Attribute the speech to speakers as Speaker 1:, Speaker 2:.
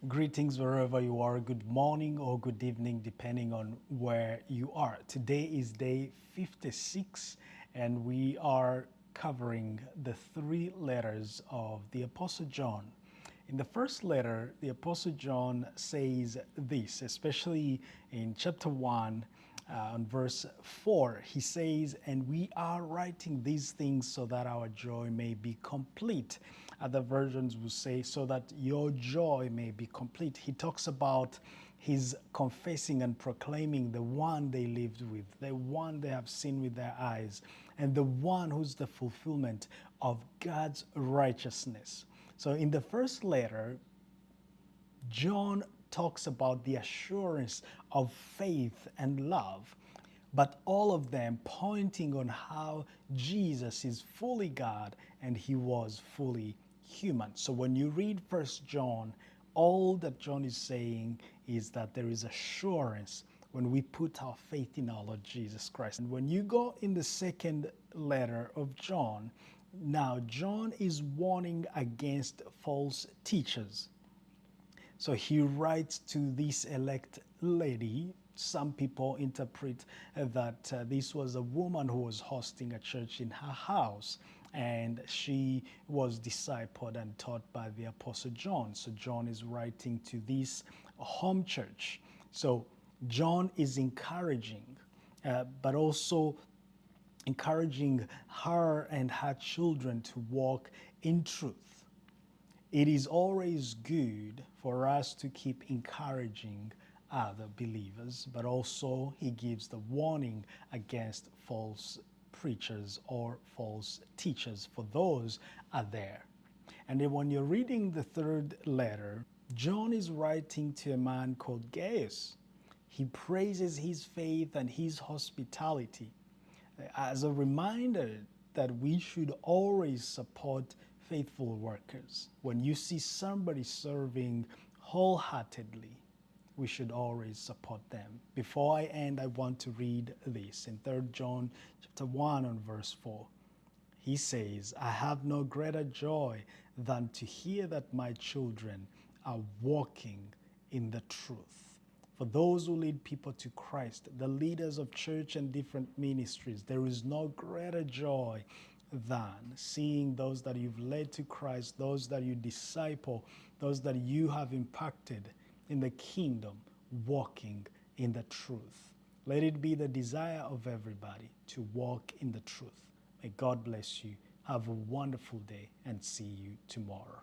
Speaker 1: Greetings wherever you are. Good morning or good evening, depending on where you are. Today is day 56, and we are covering the three letters of the Apostle John. In the first letter, the Apostle John says this, especially in chapter 1, on verse 4, he says, "And we are writing these things so that our joy may be complete." Other versions will say, "so that your joy may be complete." He talks about his confessing and proclaiming the one they lived with, the one they have seen with their eyes, and the one who's the fulfillment of God's righteousness. So in the first letter, John talks about the assurance of faith and love, but all of them pointing on how Jesus is fully God and he was fully human. So when you read First John, all that John is saying is that there is assurance when we put our faith in our Lord Jesus Christ. And when you go in the second letter of John, now John is warning against false teachers. So he writes to this elect lady. Some people interpret that this was a woman who was hosting a church in her house, and she was discipled and taught by the Apostle John. So John is writing to this home church. So John is encouraging, but also encouraging her and her children to walk in truth. It is always good for us to keep encouraging other believers, but also he gives the warning against false preachers or false teachers, for those are there. And then when you're reading the third letter, John is writing to a man called Gaius. He praises his faith and his hospitality as a reminder that we should always support faithful workers. When you see somebody serving wholeheartedly, we should always support them. Before I end, I want to read this in 3 John chapter 1 and verse 4. He says, "I have no greater joy than to hear that my children are walking in the truth." For those who lead people to Christ, the leaders of church and different ministries, there is no greater joy than seeing those that you've led to Christ, those that you disciple, those that you have impacted in the kingdom, walking in the truth. Let it be the desire of everybody to walk in the truth. May God bless you. Have a wonderful day and see you tomorrow.